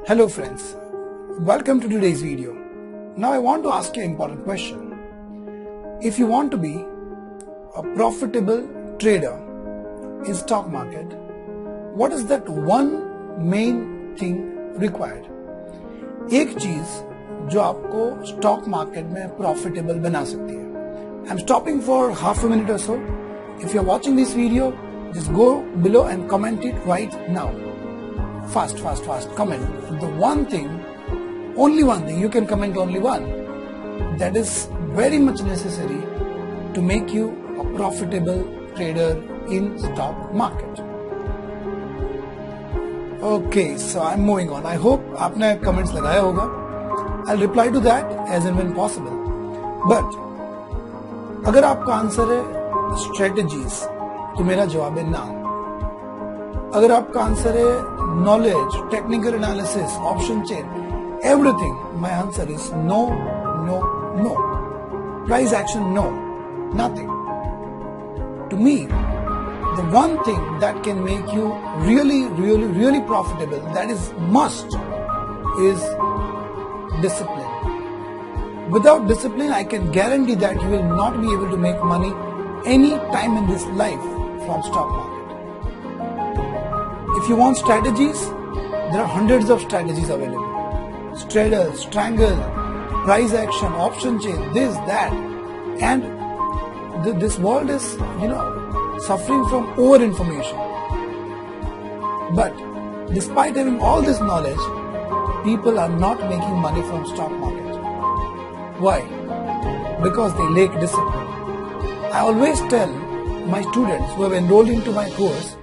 Hello friends, welcome to today's video. Now I want to ask you an important question. If you want to be a profitable trader in stock market, what is that one main thing required? एक चीज जो आपको stock market में profitable बना सकती है. I'm stopping for half a minute or so. If you're watching this video, just go below and comment it right now. Fast, comment. The one thing, only one thing, you can comment only one, that is very much necessary to make you a profitable trader in stock market. Okay, so I'm moving on. I hope आपने comments लगाया होगा. I'll reply to that as and when possible. But अगर आपका answer है strategies, तो मेरा जवाब है ना. अगर आपका आंसर है knowledge, technical analysis, option chain, everything, my answer is no. Price action, no. Nothing. To me, the one thing that can make you really profitable, that is must, is discipline. Without discipline, I can guarantee that you will not be able to make money any time in this life from stock market. If you want strategies, there are hundreds of strategies available. Straddle, strangle, price action, option chain, this, that. And this world is, suffering from over-information. But despite having all this knowledge, people are not making money from stock market. Why? Because they lack discipline. I always tell my students who have enrolled into my course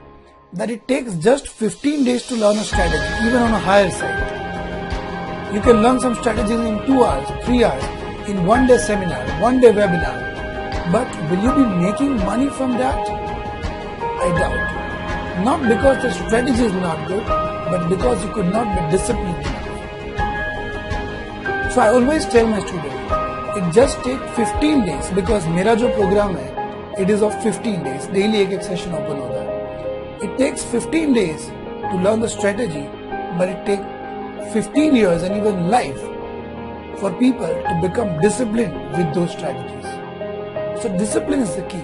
that it takes just 15 days to learn a strategy, even on a higher side. You can learn some strategies in 2 hours, 3 hours, in 1 day seminar, 1 day webinar. But will you be making money from that? I doubt. Not because the strategy is not good, but because you could not be disciplined enough. So I always tell my students, it just takes 15 days because मेरा जो program है, it is of 15 days. Daily एक session open होता है. It takes 15 days to learn the strategy, but it takes 15 years and even life for people to become disciplined with those strategies. So discipline is the key.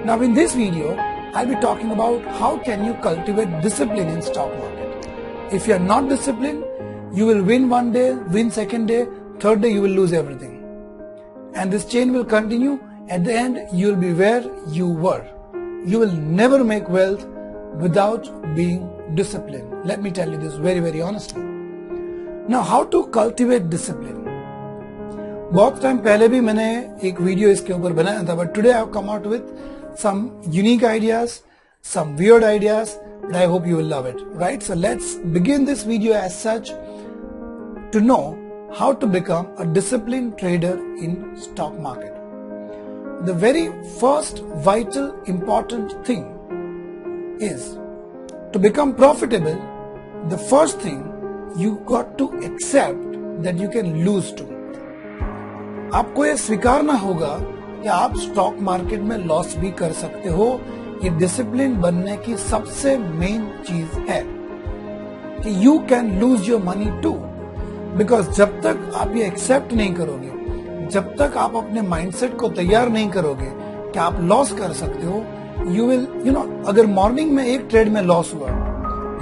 Now in this video, I'll be talking about how can you cultivate discipline in stock market. If you are not disciplined, you will win one day, win second day, third day you will lose everything. And this chain will continue. At the end, you will be where you were. You will never make wealth without being disciplined. Let me tell you this very honestly. Now, how to cultivate discipline? बहुत time पहले भी मैंने एक video इसके ऊपर बनाया था, but today I have come out with some unique ideas, some weird ideas, but I hope you will love it, right? So let's begin this video as such to know how to become a disciplined trader in stock market. The very first vital important thing is to become profitable. The first thing you got to accept that you can lose to. आपको ये स्वीकारना होगा कि आप stock market में loss भी कर सकते हो. ये डिसिप्लिन बनने की सबसे मेन चीज है कि you can lose your money too. Because जब तक आप ये एक्सेप्ट नहीं करोगे, जब तक आप अपने माइंडसेट को तैयार नहीं करोगे कि आप लॉस कर सकते हो, you will, अगर मॉर्निंग में एक ट्रेड में लॉस हुआ,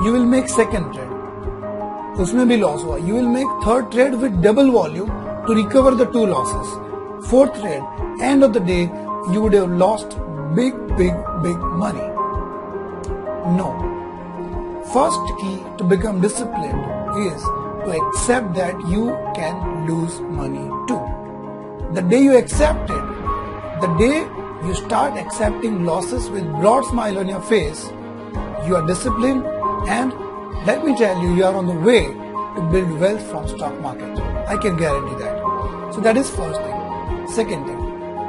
you will make second trade, उसमें भी लॉस हुआ, you will make third trade with double volume to recover the 2 losses. Fourth trade, end of the day, you would have lost big money. No. First key to become disciplined is to accept that you can lose money too. The day you accept it, the day you start accepting losses with broad smile on your face, you are disciplined, and let me tell you, you are on the way to build wealth from stock market. I can guarantee that. So that is first thing. Second thing,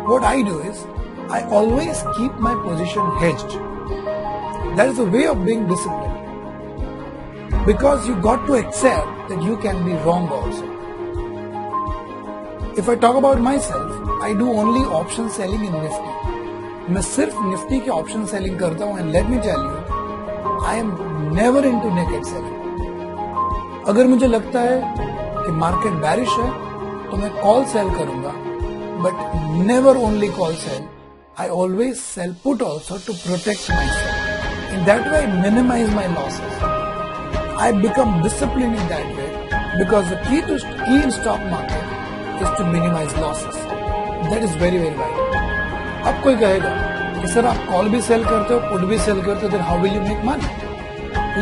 what I do is, I always keep my position hedged. That is a way of being disciplined. Because you got to accept that you can be wrong also. If I talk about myself, I do only option selling in Nifty. मैं सिर्फ Nifty के option selling करता हूँ, and let me tell you, I am never into naked selling. अगर मुझे लगता है कि मार्केट बैरिश है तो मैं कॉल सेल करूंगा, but never only call sell. I always sell put also to protect myself. In that way, I minimize my losses. I become disciplined in that way because the key in stock market is to minimize losses. That is very very right. अब कोई कहेगा कि sir आप call भी cell करते हो, put भी cell करते हो, then how will you make money?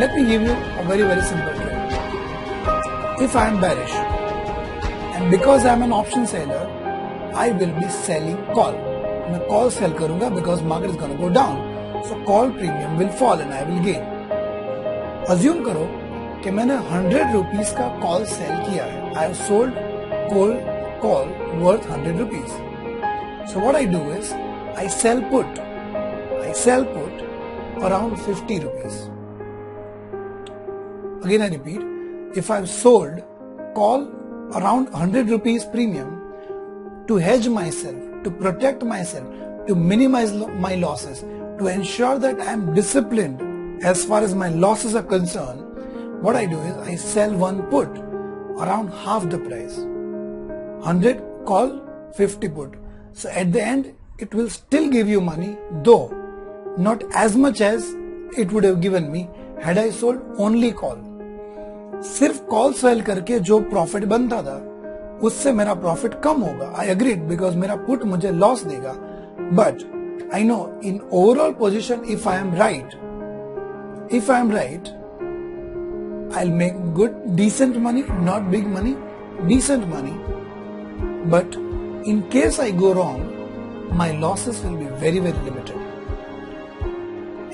Let me give you a very very simple trick. If I am bearish and because I am an option seller, I will be selling call. मैं call sell करूंगा because market is gonna go down, so call premium will fall and I will gain. Assume करो कि मैंने 100 rupees का call sell किया है. I have sold call worth 100 rupees. So what I do is I sell put around 50 rupees. Again I repeat, if I have sold call around 100 rupees premium to hedge myself, to protect myself, to minimize my losses, to ensure that I am disciplined as far as my losses are concerned, what I do is I sell one put around half the price. 100 call, 50 put. So at the end, it will still give you money, though not as much as it would have given me had I sold only call. सिर्फ call sell करके जो profit बनता था उससे मेरा profit कम होगा. I agreed because मेरा पुट मुझे लॉस देगा, but I know in overall position if I am right I will make good decent money, not big money, decent money. But in case I go wrong my losses will be very very limited.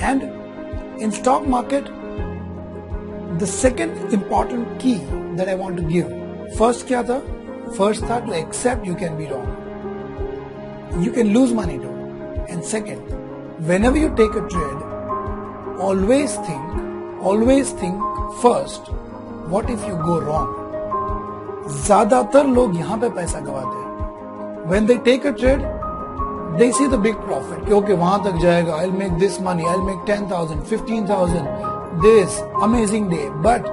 And in stock market the second important key that I want to give, first क्या था? First thought, to accept you can be wrong. You can lose money too. And second, whenever you take a trade, always think first, what if you go wrong? ज्यादातर लोग यहाँ पे पैसा गवाते हैं. When they take a trade, they see the big profit. कि okay, वहां तक जाएगा, I'll make this money, I'll make 10,000, 15,000, this amazing day. But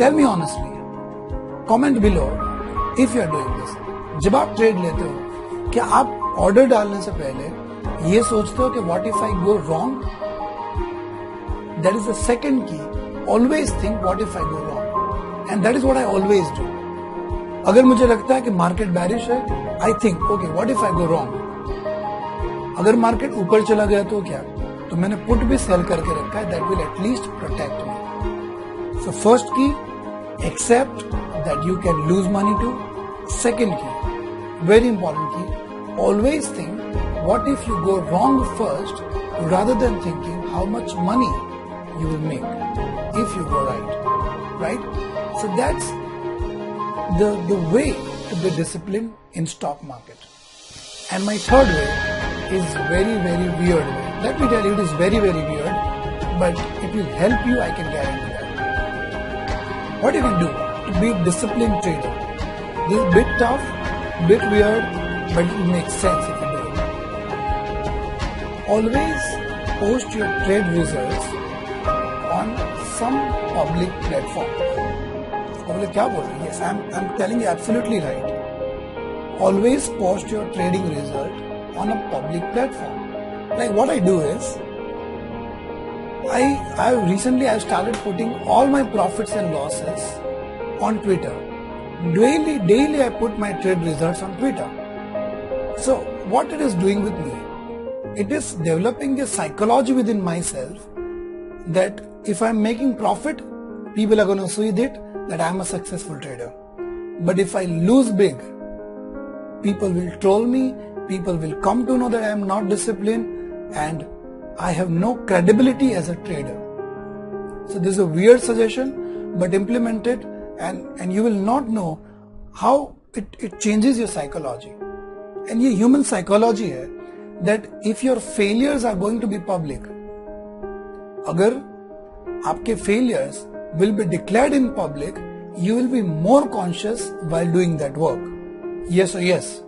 tell me honestly, comment below. If you are doing this, जब आप trade लेते हो क्या आप ऑर्डर डालने से पहले ये सोचते हो कि what if I go wrong? That is the second key. Always think what if I go wrong, and that is what I always do. अगर मुझे लगता है कि मार्केट बैरिश है, I think okay what if I go wrong. अगर market ऊपर चला गया तो क्या? तो मैंने पुट भी सेल करके रखा है, that will at least protect me. So first की, accept that you can lose money too. Second key, very important key, always think what if you go wrong first rather than thinking how much money you will make if you go right? So that's the way to be disciplined in stock market. And my third way is very very weird way. Let me tell you, it is very very weird, but it will help you, I can guarantee that. What you can do to be a disciplined trader? This is a bit tough, bit weird, but it makes sense if you do it. Always post your trade results on some public platform. क्या बोल रही है? Yes, I'm telling you absolutely right. Always post your trading result on a public platform. Like what I do is, I've started putting all my profits and losses on Twitter. Daily I put my trade results on Twitter. So what it is doing with me, it is developing a psychology within myself that if I'm making profit, people are going to see it that I'm a successful trader. But if I lose big, people will troll me, people will come to know that I am not disciplined, and I have no credibility as a trader. So this is a weird suggestion, but implement it and you will not know how it changes your psychology. And ये human psychology है that if your failures are going to be public, अगर आपके failures will be declared in public, you will be more conscious while doing that work. Yes or yes.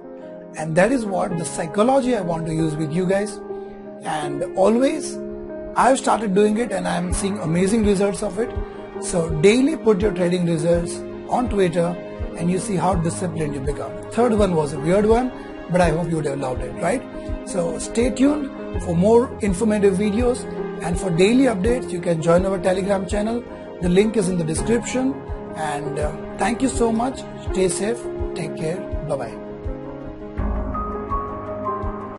And that is what the psychology I want to use with you guys. And always I have started doing it and I am seeing amazing results of it. So daily put your trading results on Twitter and you see how disciplined you become. Third one was a weird one, but I hope you would have loved it, right? So stay tuned for more informative videos, and for daily updates you can join our Telegram channel. The link is in the description, and thank you so much. Stay safe, take care, bye bye.